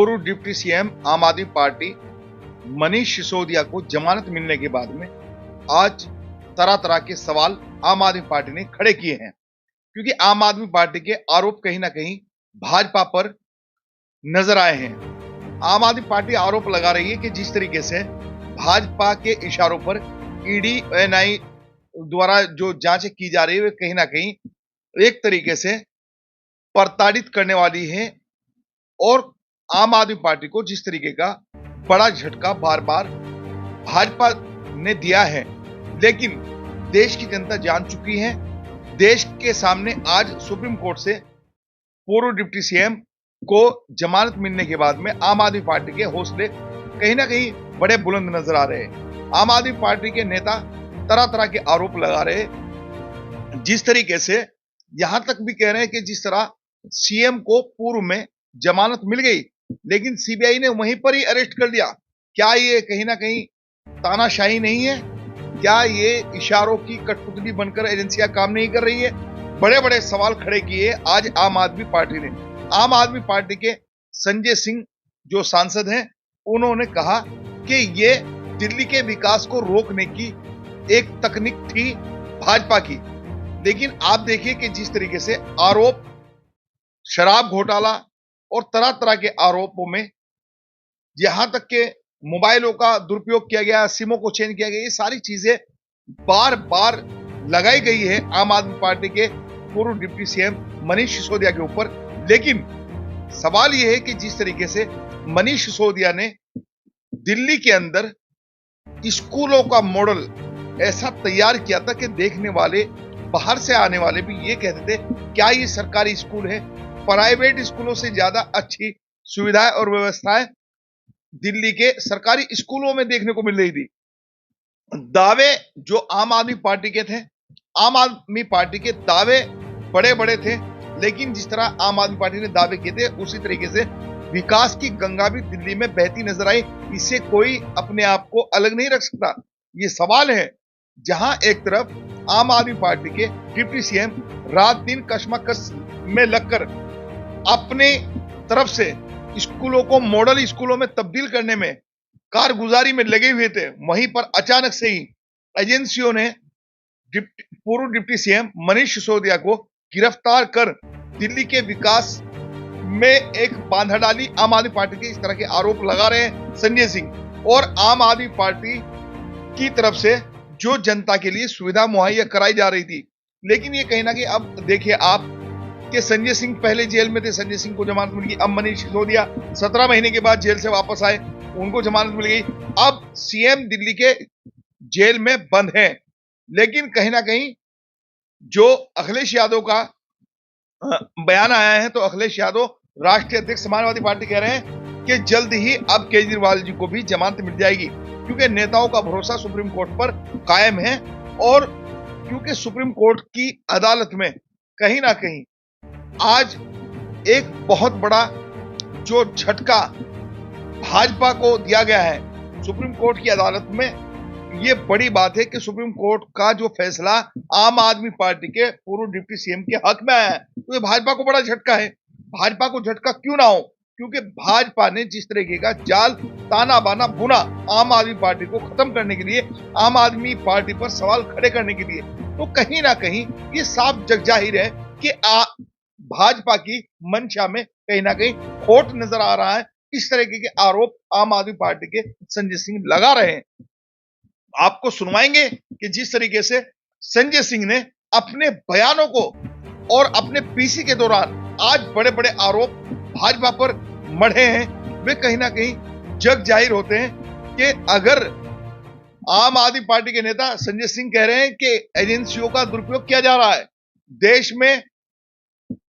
पूर्व deputy CM आम आदमी पार्टी मनीष सिसोदिया को जमानत मिलने के बाद में आज तरह तरह के सवाल आम आदमी पार्टी ने खड़े किए हैं, क्योंकि आम आदमी पार्टी के आरोप कहीं ना कहीं भाजपा पर नजर आए हैं। आम आदमी पार्टी आरोप लगा रही है कि जिस तरीके से भाजपा के इशारों पर ईडी एनआई द्वारा जो जांच की जा रही है, वे कहीं ना कहीं एक तरीके से प्रताड़ित करने वाली है और आम आदमी पार्टी को जिस तरीके का बड़ा झटका बार बार भाजपा ने दिया है, लेकिन देश की जनता जान चुकी है। देश के सामने आज सुप्रीम कोर्ट से पूर्व डिप्टी सीएम को जमानत मिलने के बाद में आम आदमी पार्टी के हौसले कहीं ना कहीं बड़े बुलंद नजर आ रहे हैं। आम आदमी पार्टी के नेता तरह तरह के आरोप लगा रहे हैं, जिस तरीके से यहां तक भी कह रहे हैं कि जिस तरह सीएम को पूर्व में जमानत मिल गई, लेकिन सीबीआई ने वहीं पर ही अरेस्ट कर लिया। क्या ये कहीं ना कहीं तानाशाही नहीं है? क्या ये इशारों की कठपुतली बनकर एजेंसियां काम नहीं कर रही है? बड़े बड़े सवाल खड़े किए आज आम आदमी पार्टी ने। आम आदमी पार्टी के संजय सिंह जो सांसद हैं, उन्होंने कहा कि ये दिल्ली के विकास को रोकने की एक तकनीक थी भाजपा की। लेकिन आप देखिए कि जिस तरीके से आरोप शराब घोटाला और तरह तरह के आरोपों में यहां तक के मोबाइलों का दुरुपयोग किया गया, सिमों को चेंज किया गया, ये सारी चीजें बार बार लगाई गई है आम आदमी पार्टी के पूर्व डिप्टी सीएम मनीष सिसोदिया के ऊपर। लेकिन सवाल यह है कि जिस तरीके से मनीष सिसोदिया ने दिल्ली के अंदर स्कूलों का मॉडल ऐसा तैयार किया था कि देखने वाले, बाहर से आने वाले भी ये कहते थे क्या ये सरकारी स्कूल है? प्राइवेट स्कूलों से ज्यादा अच्छी सुविधाएं और व्यवस्थाएं दिल्ली के सरकारी स्कूलों में देखने को मिल रही थी। दावे जो आम आदमी पार्टी के थे, आम आदमी पार्टी के दावे बड़े बड़े थे, लेकिन जिस तरह आम आदमी पार्टी ने दावे किए थे उसी तरीके से विकास की गंगा भी दिल्ली में बहती नजर आई। इससे कोई अपने आप को अलग नहीं रख सकता। ये सवाल है जहां एक तरफ आम आदमी पार्टी के डिप्टी सीएम रात दिन कशमकश में लगकर अपने तरफ से स्कूलों को मॉडल स्कूलों में तब्दील करने में कारगुजारी में लगे हुए थे, वहीं पर अचानक से ही एजेंसियों ने पूर्व डिप्टी सीएम मनीष सिसोदिया को गिरफ्तार कर दिल्ली के विकास में एक बाधा डाली। आम आदमी पार्टी के इस तरह के आरोप लगा रहे हैं संजय सिंह, और आम आदमी पार्टी की तरफ से जो जनता के लिए सुविधा मुहैया कराई जा रही थी। लेकिन ये कहीं ना कहीं अब देखिए आप कि संजय सिंह पहले जेल में थे, संजय सिंह को जमानत मिल गई। अब मनीष सिसोदिया 17 महीने के बाद जेल से वापस आए, उनको जमानत मिल गई। अब सीएम दिल्ली के जेल में बंद हैं। लेकिन कहीं ना कहीं जो अखिलेश यादव का बयान आया है, तो अखिलेश यादव राष्ट्रीय अध्यक्ष समाजवादी पार्टी कह रहे हैं कि जल्द ही अब केजरीवाल जी को भी जमानत मिल जाएगी, क्योंकि नेताओं का भरोसा सुप्रीम कोर्ट पर कायम है। और क्योंकि सुप्रीम कोर्ट की अदालत में कहीं ना कहीं आज एक बहुत बड़ा जो झटका भाजपा को दिया गया है सुप्रीम कोर्ट की अदालत में, ये बड़ी बात है कि सुप्रीम कोर्ट का जो फैसला आम आदमी पार्टी के पूर्व डिप्टी सीएम के हक में आया है, तो ये भाजपा को बड़ा झटका है। भाजपा को झटका क्यों ना हो? क्योंकि भाजपा ने जिस तरीके का जाल ताना बाना बुना आम आदमी पार्टी को खत्म करने के लिए, आम आदमी पार्टी पर सवाल खड़े करने के लिए, तो कहीं ना कहीं ये साफ जग जाहिर है कि भाजपा की मंशा में कहीं ना कहीं खोट नजर आ रहा है। इस तरीके के आरोप आम आदमी पार्टी के संजय सिंह लगा रहे हैं। आपको सुनवाएंगे कि जिस तरीके से संजय सिंह ने अपने बयानों को और अपने पीसी के दौरान आज बड़े बड़े आरोप भाजपा पर मढ़े हैं, वे कहीं ना कहीं जग जाहिर होते हैं कि अगर आम आदमी पार्टी के नेता संजय सिंह कह रहे हैं कि एजेंसियों का दुरुपयोग किया जा रहा है, देश में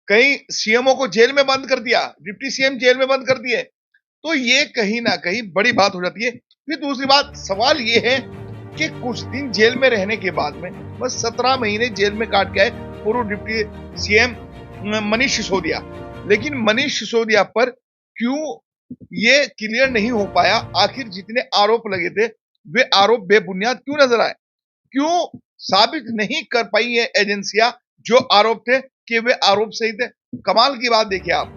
कई सीएमओ को जेल में बंद कर दिया, डिप्टी सीएम जेल में बंद कर दिए, तो ये कहीं ना कहीं बड़ी बात हो जाती है। फिर दूसरी बात, सवाल ये है कि कुछ दिन जेल में रहने के बाद में बस 17 महीने जेल में काट के आए पूर्व डिप्टी सीएम मनीष सिसोदिया, लेकिन मनीष सिसोदिया पर क्यों ये क्लियर नहीं हो पाया? आखिर जितने आरोप लगे थे वे आरोप बेबुनियाद क्यों नजर आए? क्यों साबित नहीं कर पाई ये एजेंसियां जो आरोप थे कि वे आरोप सही थे? कमाल की बात देखिए आप,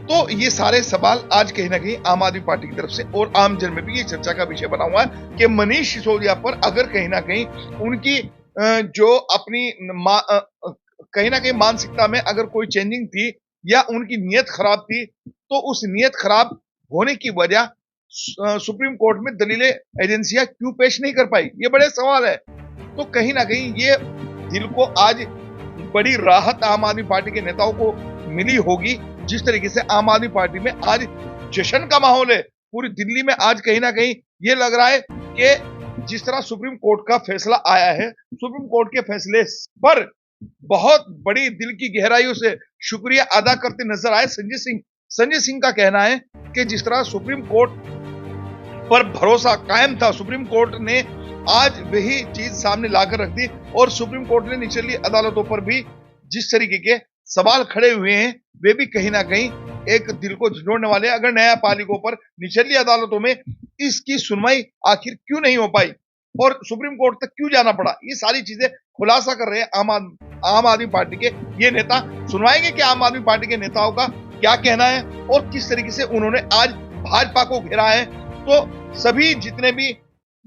तो ये सारे सवाल आज कहीं ना कहीं आम आदमी पार्टी की तरफ से और आम जन में भी ये चर्चा का विषय बना हुआ है कि मनीष सिसोदिया पर अगर कहीं ना कहीं उनकी जो अपनी कहीं ना कहीं मानसिकता में अगर कोई चेंजिंग थी या उनकी नीयत खराब थी, तो उस नीयत खराब होने की वजह सुप्रीम कोर्ट में दलीलें एजेंसियां क्यों पेश नहीं कर पाई, ये बड़े सवाल है। तो कहीं ना कहीं ये दिल को आज बड़ी राहत आम आदमी पार्टी के नेताओं को मिली होगी। जिस तरीके से आम आदमी पार्टी में आज जश्न का माहौल है, पूरी दिल्ली में आज कहीं ना कहीं ये लग रहा है कि जिस तरह सुप्रीम कोर्ट का फैसला आया है, सुप्रीम कोर्ट के फैसले पर बहुत बड़ी दिल की गहराइयों से शुक्रिया अदा करते नजर आए संजय सिंह का कहना है कि जिस तरह सुप्रीम कोर्ट पर भरोसा कायम था, सुप्रीम कोर्ट ने आज वही चीज सामने लाकर रख दी और सुप्रीम कोर्ट ने निचली अदालतों पर भी जिस तरीके के सवाल खड़े हुए हैं वे भी कहीं ना कहीं एक दिल को झंझोड़ने वाले। अगर न्यायपालिकों पर निचली अदालतों में इसकी सुनवाई आखिर क्यों नहीं हो पाई और सुप्रीम कोर्ट तक क्यों जाना पड़ा, ये सारी चीजें खुलासा कर रहे हैं आम आदमी पार्टी के ये नेता। सुनवाएंगे कि आम आदमी पार्टी के नेताओं का क्या कहना है और किस तरीके से उन्होंने आज भाजपा को घेरा है। तो सभी जितने भी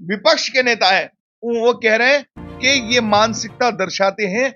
विपक्ष के नेता हैं वो कह रहे हैं कि ये मानसिकता दर्शाते हैं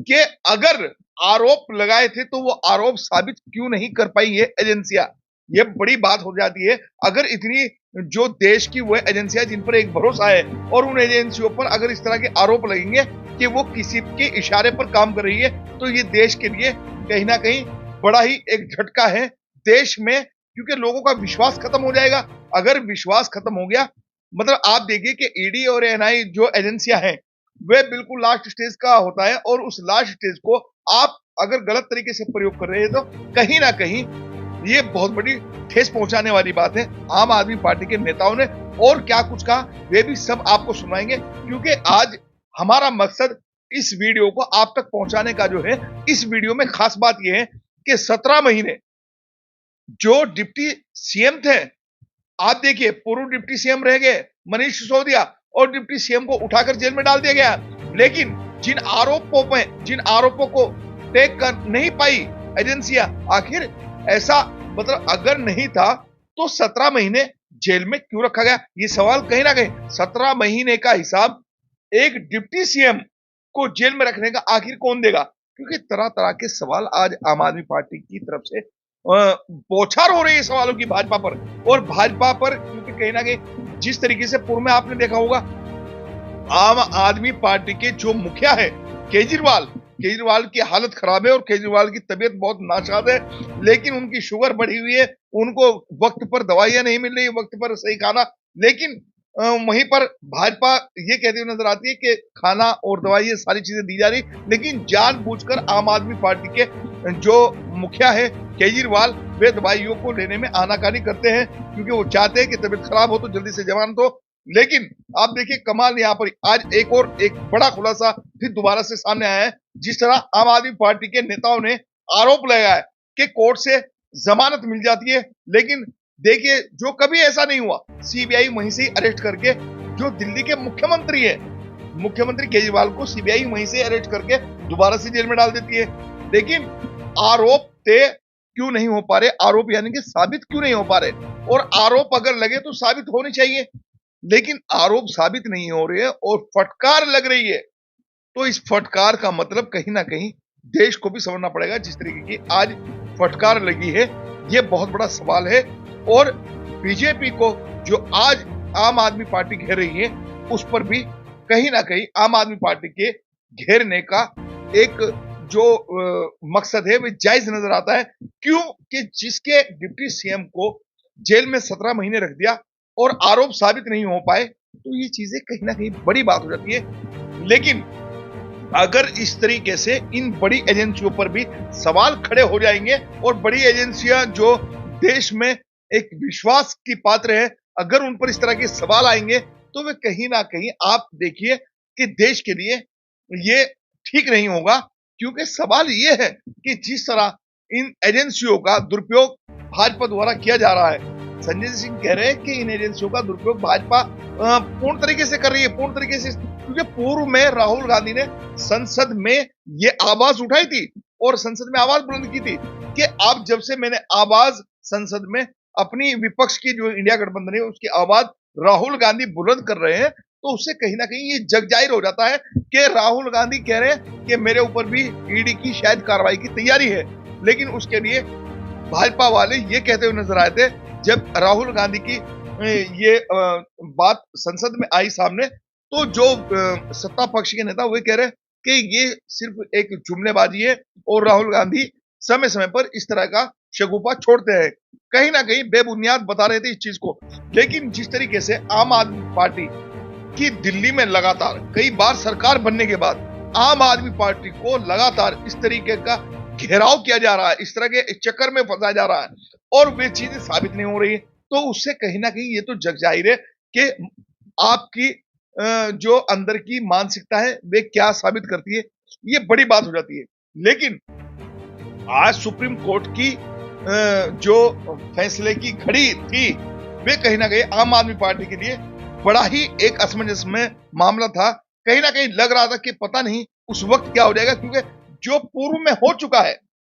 कि अगर आरोप लगाए थे तो वो आरोप साबित क्यों नहीं कर पाई ये एजेंसियां। ये बड़ी बात हो जाती है अगर इतनी जो देश की वो एजेंसियां जिन पर एक भरोसा है और उन एजेंसियों पर अगर इस तरह के आरोप लगेंगे कि वो किसी के इशारे पर काम कर रही है, तो ये देश के लिए कहीं ना कहीं बड़ा ही एक झटका है देश में, क्योंकि लोगों का विश्वास खत्म हो जाएगा। अगर विश्वास खत्म हो गया मतलब आप देखिए कि ईडी और एनआई जो एजेंसियां हैं वे बिल्कुल लास्ट स्टेज का होता है और उस लास्ट स्टेज को आप अगर गलत तरीके से प्रयोग कर रहे हैं तो कहीं ना कहीं ये बहुत बड़ी ठेस पहुंचाने वाली बात है। आम आदमी पार्टी के नेताओं ने और क्या कुछ कहा वे भी सब आपको सुनाएंगे, क्योंकि आज हमारा मकसद इस वीडियो को आप तक पहुंचाने का जो है, इस वीडियो में खास बात यह है कि 17 महीने जो डिप्टी सीएम थे, आप देखिए पूर्व डिप्टी सीएम रह गए मनीष सिसोदिया और डिप्टी सीएम को उठाकर जेल में डाल दिया गया, लेकिन जिन आरोपों को टेक कर नहीं पाई एजेंसियां, आखिर ऐसा मतलब अगर नहीं था तो 17 महीने जेल में क्यों रखा गया, ये सवाल कहीं ना कहीं 17 महीने का हिसाब एक डिप्टी सीएम को जेल में रखने का आखिर कौन देगा। क्योंकि तरह तरह के सवाल आज आम आदमी पार्टी की तरफ से बौछार हो रही है सवालों की भाजपा पर, और भाजपा पर क्योंकि कहीं ना कहीं जिस तरीके से पूर्व में आपने देखा होगा आम आदमी पार्टी के जो मुखिया है केजरीवाल की हालत खराब है और केजरीवाल की तबीयत बहुत नासाज है, लेकिन उनकी शुगर बढ़ी हुई है, उनको वक्त पर दवाइयां नहीं मिल रही, वक्त पर सही खाना, लेकिन वहीं पर भाजपा ये कहती हुई नजर आती है कि खाना और दवाई ये सारी चीजें दी जा रही, लेकिन जानबूझकर आम आदमी पार्टी के जो मुखिया है केजरीवाल वे दवाइयों को लेने में आनाकानी करते हैं क्योंकि वो चाहते हैं कि तबीयत खराब हो तो जल्दी से जमानत हो। लेकिन आप देखिए कमाल यहाँ पर आज एक बड़ा खुलासा फिर दोबारा से सामने आया है। जिस तरह आम आदमी पार्टी के नेताओं ने आरोप लगाया है कि कोर्ट से जमानत मिल जाती है, लेकिन देखिए जो कभी ऐसा नहीं हुआ, सीबीआई वहीं से अरेस्ट करके जो दिल्ली के मुख्यमंत्री है, मुख्यमंत्री केजरीवाल को सीबीआई वहीं से अरेस्ट करके दोबारा से जेल में डाल देती है। लेकिन आरोप तय क्यों नहीं हो पा रहे, आरोप यानी कि साबित क्यों नहीं हो पा रहे, और आरोप अगर लगे तो साबित होने चाहिए, लेकिन आरोप साबित नहीं हो रहे हैं और फटकार लग रही है। तो इस फटकार का मतलब कहीं ना कहीं देश को भी समझना पड़ेगा, जिस तरीके की आज फटकार लगी है ये बहुत बड़ा सवाल है। और बीजेपी को जो आज आम आदमी पार्टी घेर रही है उस पर भी कहीं ना कहीं आम आदमी पार्टी के घेरने का एक जो मकसद है वह जायज नजर आता है। क्यों कि जिसके डिप्टी सीएम को जेल में 17 महीने रख दिया और आरोप साबित नहीं हो पाए, तो ये चीजें कहीं ना कहीं बड़ी बात हो जाती है। लेकिन अगर इस तरीके से इन बड़ी एजेंसियों पर भी सवाल खड़े हो जाएंगे और बड़ी एजेंसियां जो देश में एक विश्वास की पात्र है, अगर उन पर इस तरह के सवाल आएंगे तो वे कहीं ना कहीं आप देखिए कि देश के लिए ये ठीक नहीं होगा। क्योंकि सवाल ये है कि जिस तरह इन एजेंसियों का दुरुपयोग भाजपा द्वारा किया जा रहा है, संजय सिंह कह रहे हैं कि इन एजेंसियों का दुरुपयोग भाजपा पूर्ण तरीके से कर रही है, पूर्ण तरीके से, क्योंकि पूर्व में राहुल गांधी ने संसद में ये आवाज उठाई थी और संसद में आवाज बुलंद की थी कि आप जब से मैंने आवाज संसद में अपनी विपक्ष की जो इंडिया गठबंधन है उसकी आवाज राहुल गांधी बुलंद कर रहे हैं, तो उससे कहीं ना कहीं ये जग जाहिर हो जाता है कि राहुल गांधी कह रहे हैं कि मेरे ऊपर भी ईडी की शायद कार्रवाई की तैयारी है। लेकिन उसके लिए भाजपा वाले ये कहते हुए नजर आए थे जब राहुल गांधी की ये बात संसद में आई सामने, तो जो सत्ता पक्ष के नेता वे कह रहे कि ये सिर्फ एक जुमलेबाजी है और राहुल गांधी समय समय पर इस तरह का शगुफा छोड़ते हैं, कहीं ना कहीं बेबुनियाद बता रहे थे इस चीज को। लेकिन जिस तरीके से आम आदमी पार्टी की दिल्ली में लगातार कई बार सरकार बनने के बाद आम आदमी पार्टी को लगातार इस तरीके का घेराव किया जा रहा है, इस तरह के चक्कर में फंसाया जा रहा है और वे चीजें साबित नहीं हो रही, तो उससे कहीं ना कहीं ये तो जग जाहिर है कि आपकी जो अंदर की मानसिकता है वे क्या साबित करती है, ये बड़ी बात हो जाती है। लेकिन आज सुप्रीम कोर्ट की जो फैसले की घड़ी थी वे कहीं ना कहीं आम आदमी पार्टी के लिए बड़ा ही एक असमंजस में मामला था। कहीं ना कहीं लग रहा था कि पता नहीं उस वक्त क्या हो जाएगा, क्योंकि जो पूर्व में हो चुका है,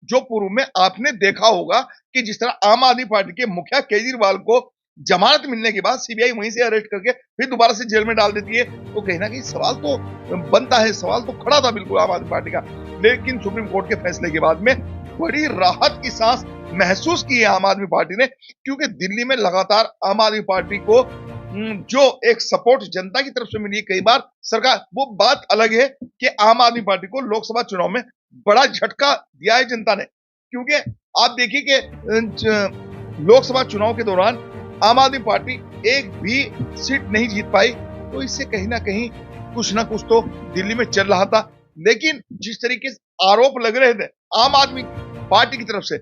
जो पूर्व में आपने देखा होगा कि जिस तरह आम आदमी पार्टी के मुखिया केजरीवाल को जमानत मिलने के बाद सीबीआई वहीं से अरेस्ट करके फिर दोबारा से जेल में डाल देती है, तो कहीं ना कहीं सवाल तो बनता है, सवाल तो खड़ा था बिल्कुल आम आदमी पार्टी का। लेकिन सुप्रीम कोर्ट के फैसले के बाद में बड़ी राहत की सांस महसूस की है आम आदमी पार्टी ने, क्योंकि दिल्ली में लगातार आम आदमी पार्टी को जो एक सपोर्ट जनता की तरफ से मिली कई बार सरकार, वो बात अलग है कि आम आदमी पार्टी को लोकसभा चुनाव में बड़ा झटका दिया है जनता ने। क्योंकि आप देखिए कि लोकसभा चुनाव के दौरान आम आदमी पार्टी एक भी सीट नहीं जीत पाई, तो इससे कहीं ना कहीं कुछ ना कुछ तो दिल्ली में चल रहा था। लेकिन जिस तरीके से आरोप लग रहे थे आम आदमी पार्टी की तरफ से,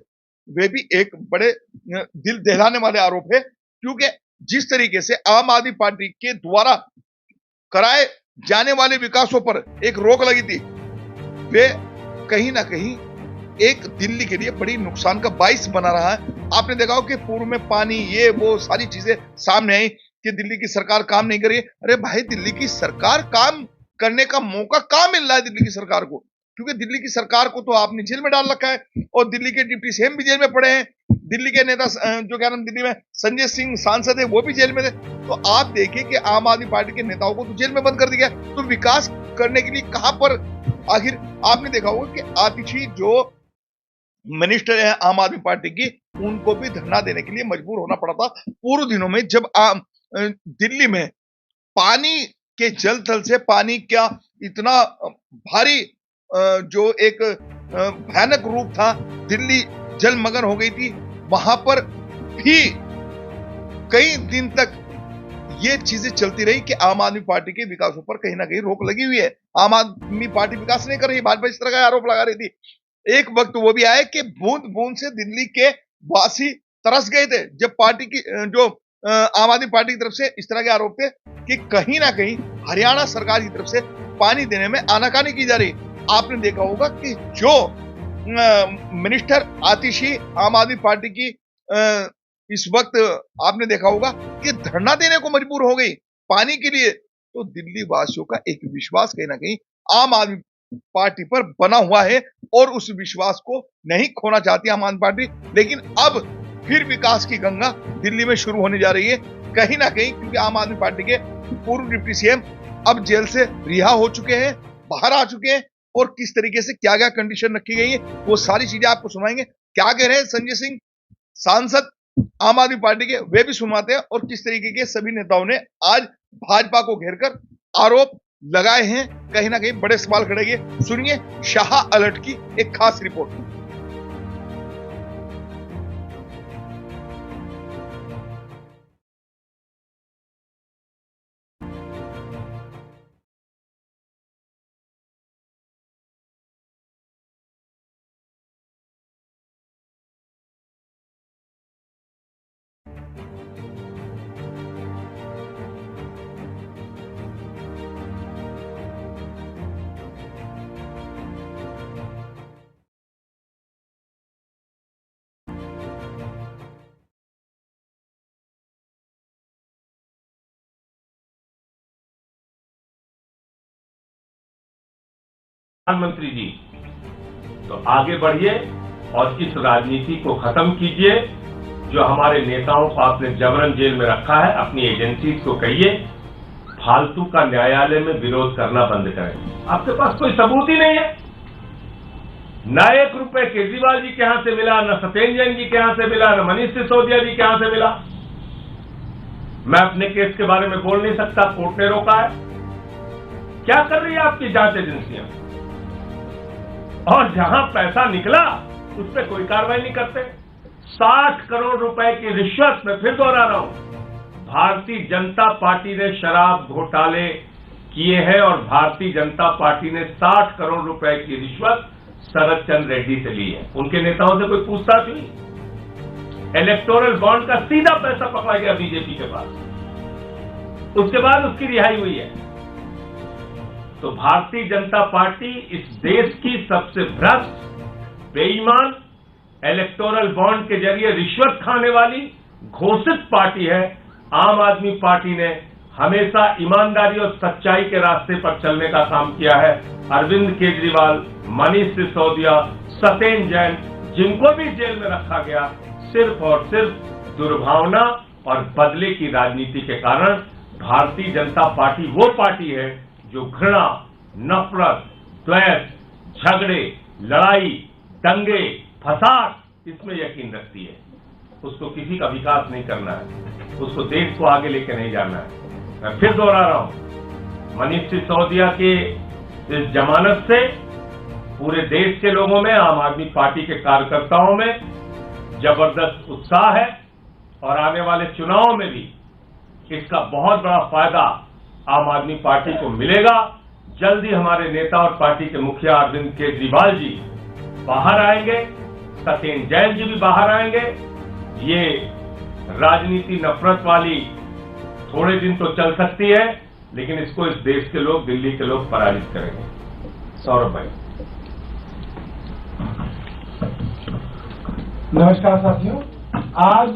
वे भी एक बड़े दिल दहलाने वाले आरोप है, क्योंकि जिस तरीके से आम आदमी पार्टी के द्वारा कराए जाने वाले विकासों पर एक रोक लगी थी, वे कहीं ना कहीं एक दिल्ली के लिए बड़ी नुकसान का बाइस बना रहा है। आपने देखा हो कि पूर्व में पानी ये वो सारी चीजें सामने आई कि दिल्ली की सरकार काम नहीं कर रही है। अरे भाई, दिल्ली की सरकार काम करने का मौका कहां मिल रहा है दिल्ली की सरकार को? क्योंकि दिल्ली की सरकार को तो आपने जेल में डाल रखा है और दिल्ली के डिप्टी सीएम भी जेल में पड़े हैं, दिल्ली के नेता जो क्या नाम दिल्ली में संजय सिंह सांसद है वो भी जेल में थे। तो आप देखिए कि आम आदमी पार्टी के नेताओं को तो जेल में बंद कर दिया, तो विकास करने के लिए कहां पर आखिर? आपने देखा होगा कि आतिशी जो मिनिस्टर है आम आदमी पार्टी की, उनको भी धरना देने के लिए मजबूर होना पड़ा था पूर्व दिनों में, जब दिल्ली में पानी के जल थल से पानी क्या इतना भारी जो एक भयानक रूप था, दिल्ली जलमग्न हो गई थी। वहां पर भी कई दिन तक ये चीजें चलती रही कि आम आदमी पार्टी के विकासों पर कहीं ना कहीं रोक लगी हुई है। आम आदमी पार्टी विकास नहीं कर रही, भाजपा इस तरह का आरोप लगा रही थी। एक वक्त वो भी आया कि बूंद बूंद से दिल्ली के वासी तरस गए थे, जब पार्टी की जो आम आदमी पार्टी की तरफ से इस तरह के आरोप थे कि कहीं ना कहीं हरियाणा सरकार की तरफ से पानी देने में आनाकानी की जा रही। आपने देखा होगा कि जो मिनिस्टर आतिशी आम आदमी पार्टी की इस वक्त आपने देखा होगा कि धरना देने को मजबूर हो गई पानी के लिए। तो दिल्ली वासियों का एक विश्वास कहीं ना कहीं आम आदमी पार्टी पर बना हुआ है और उस विश्वास को नहीं खोना चाहती आम आदमी पार्टी। लेकिन अब फिर विकास की गंगा दिल्ली में शुरू होने जा रही है कहीं ना कहीं, क्योंकि आम आदमी पार्टी के पूर्व डिप्टी सीएम अब जेल से रिहा हो चुके हैं, बाहर आ चुके हैं, और किस तरीके से क्या क्या कंडीशन रखी गई है वो सारी चीजें आपको सुनाएंगे। क्या कह रहे हैं संजय सिंह सांसद आम आदमी पार्टी के, वे भी सुनवाते हैं, और किस तरीके के सभी नेताओं ने आज भाजपा को घेरकर आरोप लगाए हैं, कहीं ना कहीं बड़े सवाल खड़े किए। सुनिए शाह अलर्ट की एक खास रिपोर्ट। प्रधानमंत्री जी, तो आगे बढ़िए और इस राजनीति को खत्म कीजिए। जो हमारे नेताओं को आपने जबरन जेल में रखा है, अपनी एजेंसीज को कहिए फालतू का न्यायालय में विरोध करना बंद करें। आपके पास कोई सबूत ही नहीं है। न 1 रुपए केजरीवाल जी के यहां से मिला, न सत्येंद्र जैन जी के यहां से मिला, न मनीष सिसोदिया जी के यहां से मिला। मैं अपने केस के बारे में बोल नहीं सकता, कोर्ट ने रोका है। क्या कर रही है आपकी जांच एजेंसियां? और जहां पैसा निकला उस पर कोई कार्रवाई नहीं करते। 60 करोड़ रुपए की रिश्वत, मैं फिर दोहरा रहा हूं, भारतीय जनता पार्टी ने शराब घोटाले किए हैं और भारतीय जनता पार्टी ने 60 करोड़ रुपए की रिश्वत शरद चंद्र रेड्डी से ली है। उनके नेताओं से कोई पूछताछ नहीं। इलेक्टोरल बॉन्ड का सीधा पैसा पकड़ा गया बीजेपी के पास, उसके बाद उसकी रिहाई हुई है। तो भारतीय जनता पार्टी इस देश की सबसे भ्रष्ट, बेईमान, इलेक्टोरल बॉन्ड के जरिए रिश्वत खाने वाली घोषित पार्टी है। आम आदमी पार्टी ने हमेशा ईमानदारी और सच्चाई के रास्ते पर चलने का काम किया है। अरविंद केजरीवाल, मनीष सिसोदिया, सत्येंद्र जैन, जिनको भी जेल में रखा गया, सिर्फ और सिर्फ दुर्भावना और बदले की राजनीति के कारण। भारतीय जनता पार्टी वो पार्टी है जो घृणा, नफरत, द्वेष, झगड़े, लड़ाई, दंगे, फसाद इसमें यकीन रखती है। उसको किसी का विकास नहीं करना है, उसको देश को आगे लेके नहीं जाना है। मैं फिर दोहरा रहा हूं, मनीष सिसोदिया के इस जमानत से पूरे देश के लोगों में, आम आदमी पार्टी के कार्यकर्ताओं में जबरदस्त उत्साह है और आने वाले चुनावों में भी इसका बहुत बड़ा फायदा आम आदमी पार्टी को मिलेगा। जल्दी हमारे नेता और पार्टी के मुखिया अरविंद केजरीवाल जी बाहर आएंगे, सत्येंद्र जैन जी भी बाहर आएंगे। ये राजनीति नफरत वाली थोड़े दिन तो चल सकती है, लेकिन इसको इस देश के लोग, दिल्ली के लोग पराजित करेंगे। सौरभ भाई। नमस्कार साथियों, आज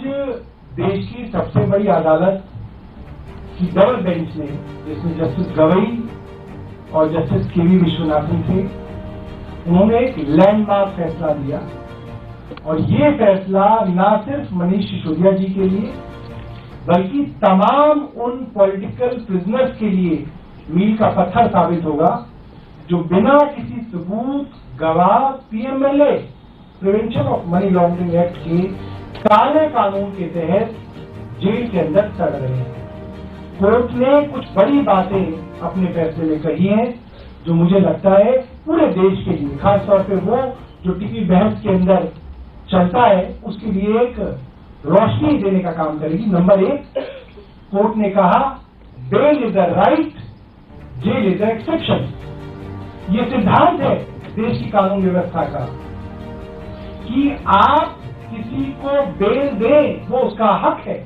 देश की सबसे बड़ी अदालत की डबल बेंच ने, जिसमें जस्टिस गवई और जस्टिस के.वी. विश्वनाथन थे, उन्होंने एक लैंडमार्क फैसला दिया। और ये फैसला न सिर्फ मनीष सिसोदिया जी के लिए, बल्कि तमाम उन पॉलिटिकल प्रिजनर्स के लिए मील का पत्थर साबित होगा जो बिना किसी सबूत, गवाह, PMLA prevention of money laundering act के काले कानून के तहत जेल के अंदर सड़ रहे हैं। कोर्ट ने कुछ बड़ी बातें अपने फैसले में कही हैं जो मुझे लगता है पूरे देश के लिए, खासतौर पे वो जो टीवी बहस के अंदर चलता है, उसके लिए एक रोशनी देने का काम करेगी। नंबर 1, कोर्ट ने कहा bail is a right, jail is a exception. ये सिद्धांत है देश की कानून व्यवस्था का कि आप किसी को बेल दें वो उसका हक है,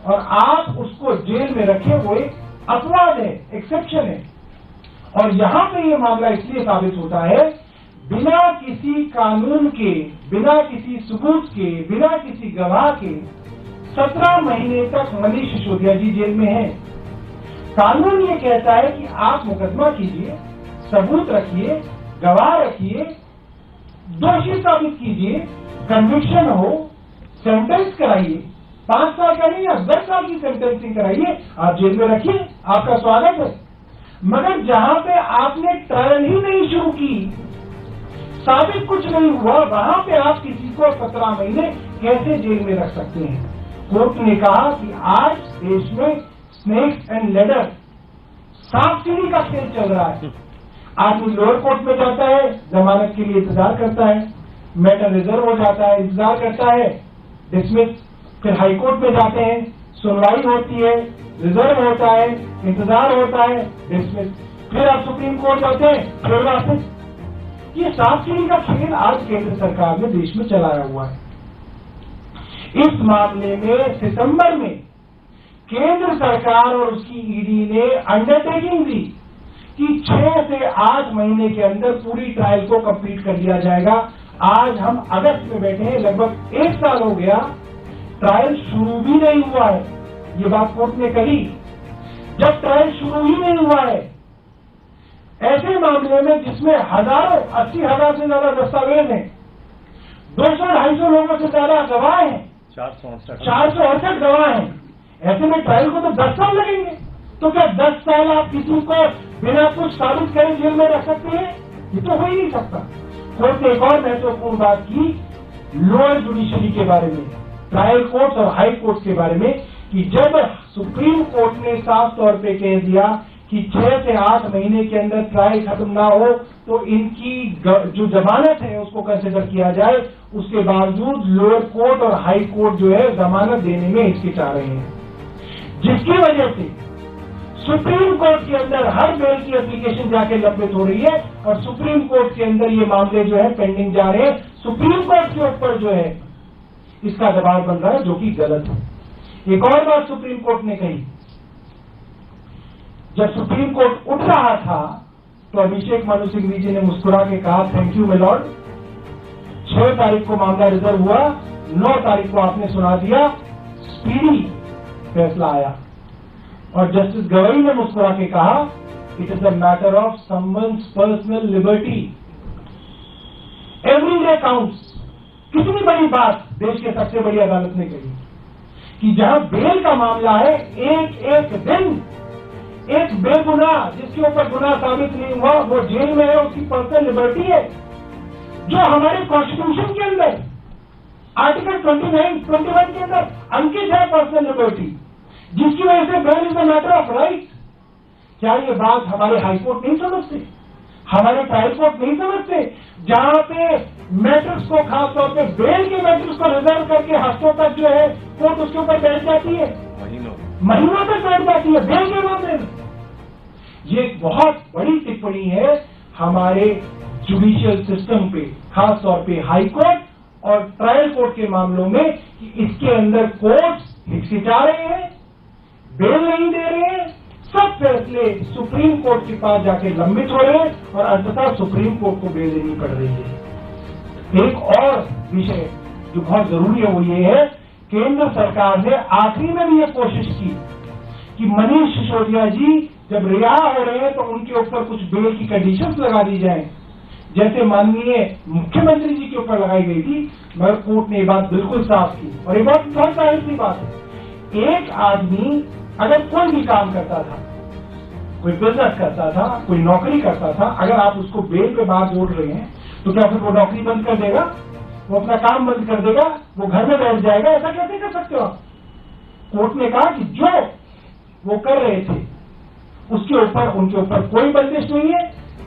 और आप उसको जेल में रखें वो एक अपवाद है, एक्सेप्शन है। और यहां पे ये मामला इसलिए साबित होता है, बिना किसी कानून के, बिना किसी सबूत के, बिना किसी गवाह के 17 महीने तक मनीष सिसोदिया जी जेल में हैं। कानून ये कहता है कि आप मुकदमा कीजिए, सबूत रखिए, गवाह रखिए, दोषी साबित कीजिए, कन्विक्शन हो, सेंटेंस कराइए, 5 साल का नहीं या 10 साल की सेंटेंसिंग कराइए, आप जेल में रखिए, आपका स्वागत है। मगर जहां पे आपने ट्रायल ही नहीं शुरू की, साबित कुछ नहीं हुआ, वहां पे आप किसी को 17 महीने कैसे जेल में रख सकते हैं? कोर्ट ने कहा कि आज देश में स्नेक्स एंड लैडर, सांप सीढ़ी का खेल चल रहा है। आदमी लोअर कोर्ट में जाता है, जमानत के लिए इंतजार करता है, मैटर रिजर्व हो जाता है, इंतजार करता है, डिसमिस, फिर हाई कोर्ट में जाते हैं, सुनवाई होती है, रिजर्व होता है, इंतजार होता है, डिसमिस, फिर आप सुप्रीम कोर्ट जाते हैं, फिर वापस। ये सांप सीढ़ी का खेल आज केंद्र सरकार ने देश में चलाया हुआ है। इस मामले में सितंबर में केंद्र सरकार और उसकी ईडी ने अंडरटेकिंग दी कि 6 से 8 महीने के अंदर पूरी ट्रायल को कंप्लीट कर लिया जाएगा। आज हम अगस्त में बैठे हैं, लगभग 1 साल हो गया, ट्रायल शुरू भी नहीं हुआ है। ये बात कोर्ट ने कही। जब ट्रायल शुरू ही नहीं हुआ है, ऐसे मामले में जिसमें हजारों, 80,000 से ज्यादा दस्तावेज हैं, 200-250 लोगों से ज्यादा गवाह हैं, 468 गवाह हैं। ऐसे में ट्रायल को तो 10 साल लगेंगे। तो क्या 10 साल आप किसी को बिना कुछ साबित करे जेल में रख सकते हैं? ये तो हो ही नहीं सकता। कोर्ट ने एक और महत्वपूर्ण बात की लोअर जुडिशरी के बारे में, ट्रायल कोर्ट और हाई कोर्ट के बारे में, कि जब सुप्रीम कोर्ट ने साफ तौर पे कह दिया कि 6 से 8 महीने के अंदर ट्रायल खत्म ना हो तो इनकी जो जमानत है उसको कंसिडर किया जाए, उसके बावजूद लोअर कोर्ट और हाई कोर्ट जो है जमानत देने में हिचकिचा रहे हैं, जिसकी वजह से सुप्रीम कोर्ट के अंदर हर बेल की एप्लीकेशन जाके लंबित हो रही है और सुप्रीम कोर्ट के अंदर ये मामले जो है पेंडिंग जा रहे हैं। सुप्रीम कोर्ट के ऊपर जो है इसका दबाव बन रहा है, जो कि गलत है। एक और बात सुप्रीम कोर्ट ने कही, जब सुप्रीम कोर्ट उठ रहा था तो अभिषेक मनु सिंघवी जी ने मुस्कुरा के कहा, थैंक यू माय लॉर्ड, 6 तारीख को मामला रिजर्व हुआ, 9 तारीख को आपने सुना दिया, स्पीडी फैसला आया। और जस्टिस गवई ने मुस्कुरा के कहा, it is a matter of someone's personal liberty, every day counts. कितनी बड़ी बात देश के सबसे बड़ी अदालत ने कही कि जहां बेल का मामला है, एक एक दिन एक बेगुनाह जिसके ऊपर गुनाह साबित नहीं हुआ वो जेल में है, उसकी पर्सनल लिबर्टी है, जो हमारे कॉन्स्टिट्यूशन के अंदर आर्टिकल 29-21 के अंदर अंकित है पर्सनल लिबर्टी, जिसकी वजह से bail is a matter of right. क्या ये बात हमारे हाईकोर्ट नहीं समझते, हमारे ट्रायल कोर्ट नहीं समझते, जहां पे मैटर्स को खासतौर पे बेल के मैटर्स को रिजर्व करके हफ्तों तक जो है कोर्ट उसके ऊपर बैठ जाती है, महीनों तक बैठ जाती है बेल के मामले में। ये एक बहुत बड़ी टिप्पणी है हमारे जुडिशियल सिस्टम पे, खासतौर पे हाई कोर्ट और ट्रायल कोर्ट के मामलों में, कि इसके अंदर कोर्ट हिचकिचा रहे हैं, बेल नहीं दे रहे हैं, सब फैसले सुप्रीम कोर्ट के पास जाके लंबित हो रहे हैं और अंततः सुप्रीम कोर्ट को बेल देनी पड़ रही है। एक और विषय जो बहुत जरूरी है वो ये है, केंद्र सरकार ने आखिरी में भी ये कोशिश की कि मनीष सिसोदिया जी जब रिहा हो रहे हैं तो उनके ऊपर कुछ बेल की कंडीशंस लगा दी जाए, जैसे माननीय मुख्यमंत्री जी के ऊपर लगाई गई थी, मगर कोर्ट ने ये बात बिल्कुल साफ की। और ये बहुत जाहिर सी बात है, एक आदमी अगर कोई भी काम करता था, कोई बिजनेस करता था, कोई नौकरी करता था, अगर आप उसको बेल पे बाहर जोड़ रहे हैं तो क्या फिर वो नौकरी बंद कर देगा, वो अपना काम बंद कर देगा, वो घर में बैठ जाएगा? ऐसा कैसे कर सकते हो आप? कोर्ट ने कहा कि जो वो कर रहे थे उसके ऊपर, उनके ऊपर कोई बंदिश नहीं है,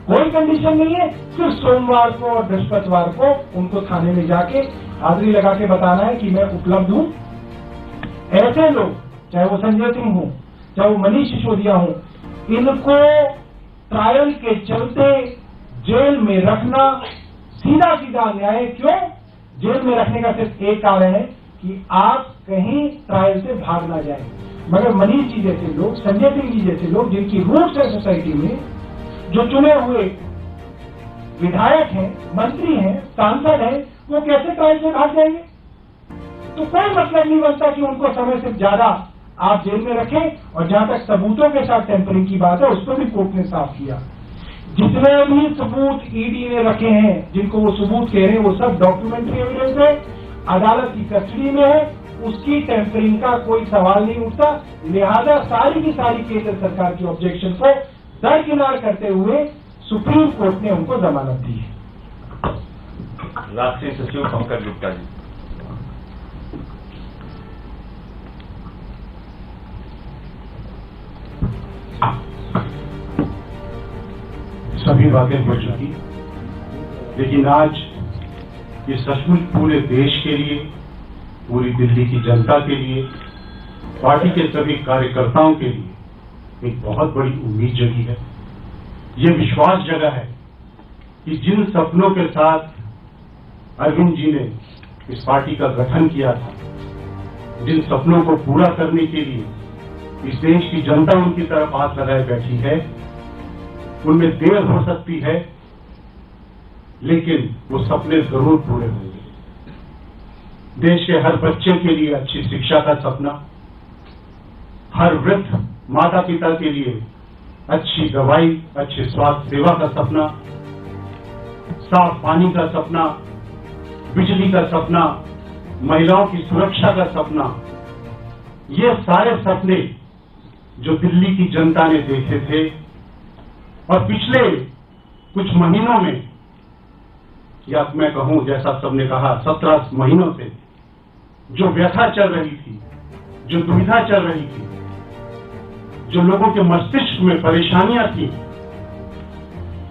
कोई कंडीशन नहीं है, सिर्फ सोमवार को और बृहस्पतिवार को उनको थाने में जाके हाजिरी लगा के बताना है कि मैं उपलब्ध हूं। ऐसे लोग, चाहे वो संजय सिंह हो, चाहे वो मनीष सिसोदिया हो, इनको ट्रायल के चलते जेल में रखना सीधा सीधा अन्याय है। क्यों? जेल में रखने का सिर्फ एक कारण है कि आप कहीं ट्रायल से भाग ना जाए। मगर मनीष जी जैसे लोग, संजय सिंह जी जैसे लोग, जिनकी रूट्स है सोसाइटी में, जो चुने हुए विधायक हैं, मंत्री हैं, सांसद हैं, वो कैसे ट्रायल से भाग जाएंगे? तो कोई मतलब नहीं बनता कि उनको समय से ज्यादा आप जेल में रखें। और जहां तक सबूतों के साथ टेम्परिंग की बात है, उस पर भी कोर्ट ने साफ किया, जितने भी सबूत ईडी ने रखे हैं, जिनको वो सबूत कह रहे हैं, वो सब डॉक्यूमेंट्री एविडेंस है, अदालत की कस्टडी में है, उसकी टेम्परिंग का कोई सवाल नहीं उठता। लिहाजा सारी की सारी केंद्र सरकार की ऑब्जेक्शन को दरकिनार करते हुए सुप्रीम कोर्ट ने उनको जमानत दी है। राष्ट्रीय सचिव पंकज गुप्ता जी। सभी बातें हो चुकी, लेकिन आज ये सचमुच पूरे देश के लिए, पूरी दिल्ली की जनता के लिए, पार्टी के सभी कार्यकर्ताओं के लिए एक बहुत बड़ी उम्मीद जगी है। ये विश्वास जगा है कि जिन सपनों के साथ अरविंद जी ने इस पार्टी का गठन किया था, जिन सपनों को पूरा करने के लिए इस देश की जनता उनकी तरफ हाथ लगाए बैठी है, उनमें देर हो सकती है, लेकिन वो सपने जरूर पूरे होंगे। देश के हर बच्चे के लिए अच्छी शिक्षा का सपना, हर वृद्ध माता पिता के लिए अच्छी दवाई, अच्छी स्वास्थ्य सेवा का सपना, साफ पानी का सपना, बिजली का सपना, महिलाओं की सुरक्षा का सपना, ये सारे सपने जो दिल्ली की जनता ने देखे थे और पिछले कुछ महीनों में, या मैं कहूं जैसा सबने कहा 17 महीनों से जो व्यथा चल रही थी, जो दुविधा चल रही थी, जो लोगों के मस्तिष्क में परेशानियां थी,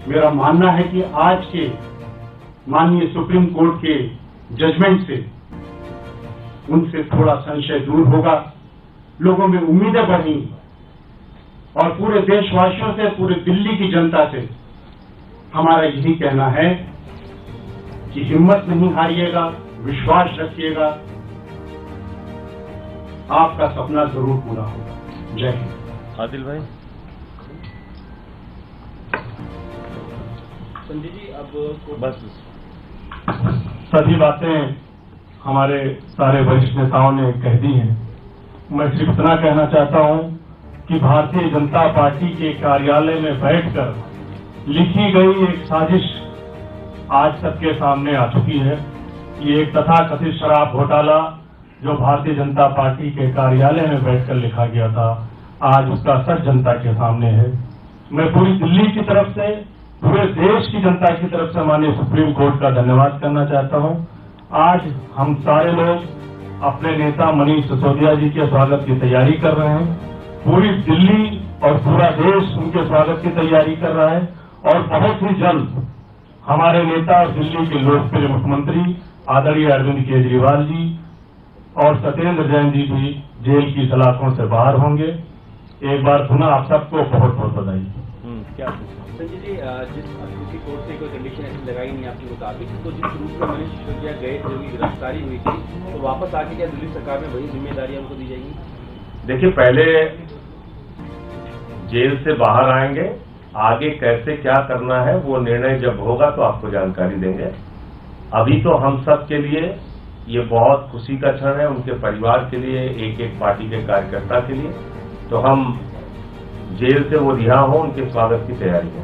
मेरा मानना है कि आज के माननीय सुप्रीम कोर्ट के जजमेंट से उनसे थोड़ा संशय दूर होगा, लोगों में उम्मीदें बढ़ेंगी और पूरे देशवासियों से, पूरे दिल्ली की जनता से हमारा यही कहना है कि हिम्मत नहीं हारिएगा, विश्वास रखिएगा, आपका सपना जरूर पूरा होगा। जय हिंद। आदिल भाई। संजय जी, अब बस सभी बातें हमारे सारे वरिष्ठ नेताओं ने कह दी हैं। मैं सिर्फ इतना कहना चाहता हूं कि भारतीय जनता पार्टी के कार्यालय में बैठकर लिखी गई एक साजिश आज सबके सामने आ चुकी है। ये एक तथाकथित शराब घोटाला जो भारतीय जनता पार्टी के कार्यालय में बैठकर लिखा गया था, आज उसका सच जनता के सामने है। मैं पूरी दिल्ली की तरफ से, पूरे देश की जनता की तरफ से माननीय सुप्रीम कोर्ट का धन्यवाद करना चाहता हूं। आज हम सारे लोग अपने नेता मनीष सिसोदिया जी के स्वागत की तैयारी कर रहे हैं। पूरी दिल्ली और पूरा देश उनके स्वागत की तैयारी कर रहा है और बहुत ही जल्द हमारे नेता और दिल्ली के लोकप्रिय मुख्यमंत्री आदरणीय अरविंद केजरीवाल जी और सत्येंद्र जैन जी भी जेल की सलाखों से बाहर होंगे। एक बार पुनः आप सबको बहुत बहुत बधाई। क्या संजय जी, जिस क्योंकि कोर्ट से कोई कंडीशन ऐसी लगाई नहीं आपके मुताबिक, तो जिस रूप में मनीष सिसोदिया गए थे, उनकी गिरफ्तारी हुई थी, तो वापस आके क्या दिल्ली सरकार में वही जिम्मेदारियां उनको दी जाएंगी? देखिए, पहले जेल से बाहर आएंगे, आगे कैसे क्या करना है वो निर्णय जब होगा तो आपको जानकारी देंगे। अभी तो हम सब के लिए ये बहुत खुशी का क्षण है, उनके परिवार के लिए, एक एक पार्टी के कार्यकर्ता के लिए। तो हम जेल से वो रिहा हो, उनके स्वागत की तैयारी है।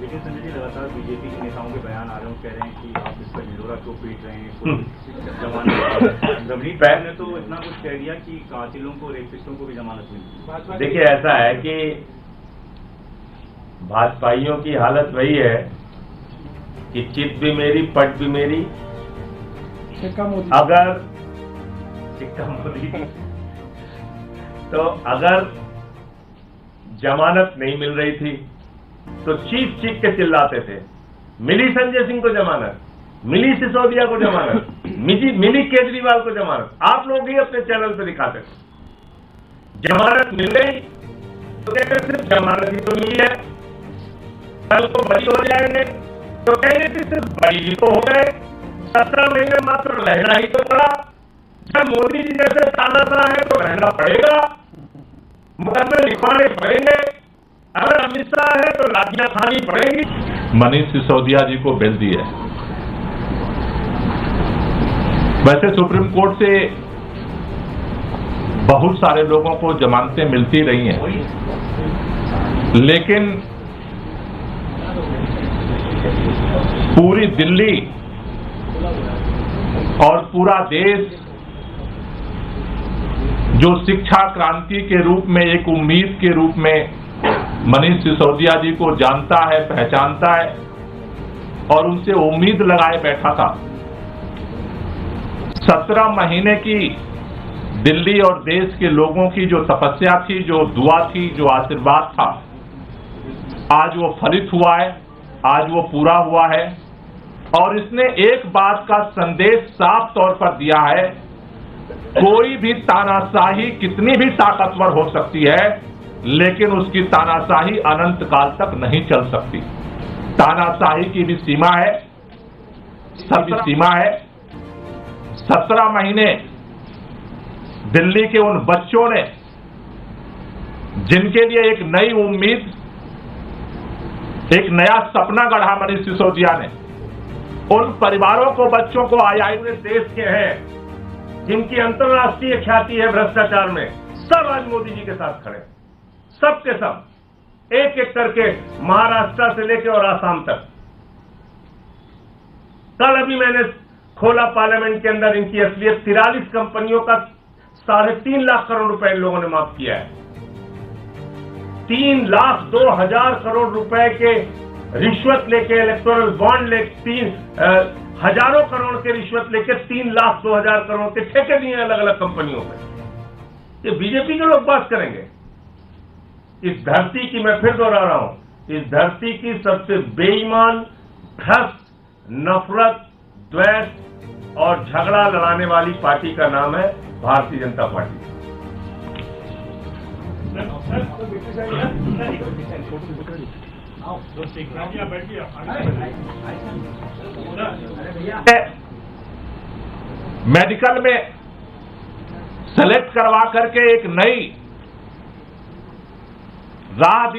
लेकिन संजय जी, लगातार बीजेपी के नेताओं के बयान आ रहे हैं, कह रहे हैं कि आप इस पर ढिंढोरा क्यों पीट रहे हैं। रवनीत बैन ने तो इतना कुछ कह दिया कि कातिलों को, रेपिस्टों को भी जमानत मिली। देखिए, ऐसा है कि भाजपाइयों की हालत वही है कि चित भी मेरी, पट भी मेरी। अगर सिक्का मोदी, तो अगर जमानत नहीं मिल रही थी तो चीख चीख के चिल्लाते थे, मिली संजय सिंह को जमानत, मिली सिसोदिया को जमानत, मिली केजरीवाल को जमानत। आप लोग ही अपने चैनल पे दिखाते थे। जमानत मिल गई तो कहते सिर्फ जमानत ही तो मिली है, कल को बरी हो जाएंगे तो कहेंगे कि सिर्फ बरी तो हो गए, 17 महीने मात्र रहना ही तो पड़ा। जब मोदी जी जैसे तानाशाह है तो रहना पड़ेगा, मुकदमे लिखवाने पड़ेंगे। अगर अमित शाह है तो लाठियां खानी पड़ेंगी। मनीष सिसोदिया जी को बेल दी है। वैसे सुप्रीम कोर्ट से बहुत सारे लोगों को जमानतें मिलती रही हैं, लेकिन पूरी दिल्ली और पूरा देश जो शिक्षा क्रांति के रूप में, एक उम्मीद के रूप में मनीष सिसोदिया जी को जानता है, पहचानता है और उनसे उम्मीद लगाए बैठा था। 17 महीने की दिल्ली और देश के लोगों की जो तपस्या थी, जो दुआ थी, जो आशीर्वाद था, आज वो फलित हुआ है, आज वो पूरा हुआ है। और इसने एक बात का संदेश साफ तौर पर दिया है, कोई भी तानाशाही कितनी भी ताकतवर हो सकती है, लेकिन उसकी तानाशाही अनंत काल तक नहीं चल सकती। तानाशाही की भी सीमा है, सबकी सीमा है। 17 महीने दिल्ली के उन बच्चों ने, जिनके लिए एक नई उम्मीद, एक नया सपना गढ़ा मनीष सिसोदिया ने, उन परिवारों को, बच्चों को, आए हुए देश के हैं जिनकी अंतर्राष्ट्रीय ख्याति है भ्रष्टाचार में, सब आज मोदी जी के साथ खड़े, सब के सब, एक एक करके, महाराष्ट्र से लेकर और आसाम तक। कल अभी मैंने खोला पार्लियामेंट के अंदर इनकी असलियत। 43 कंपनियों का 3.5 लाख करोड़ रुपए इन लोगों ने माफ किया है। 3,02,000 करोड़ रुपए के रिश्वत लेके, इलेक्टोरल बॉन्ड लेके, हजारों करोड़ के रिश्वत लेके 3,02,000 करोड़ के ठेके दिए अलग अलग कंपनियों में। ये बीजेपी के लोग बात करेंगे। इस धरती की, मैं फिर दोहरा रहा हूं, इस धरती की सबसे बेईमान, भ्रष्ट, नफरत, द्वेष और झगड़ा लड़ाने वाली पार्टी का नाम है भारतीय जनता पार्टी। मेडिकल में सेलेक्ट करवा करके एक नई राह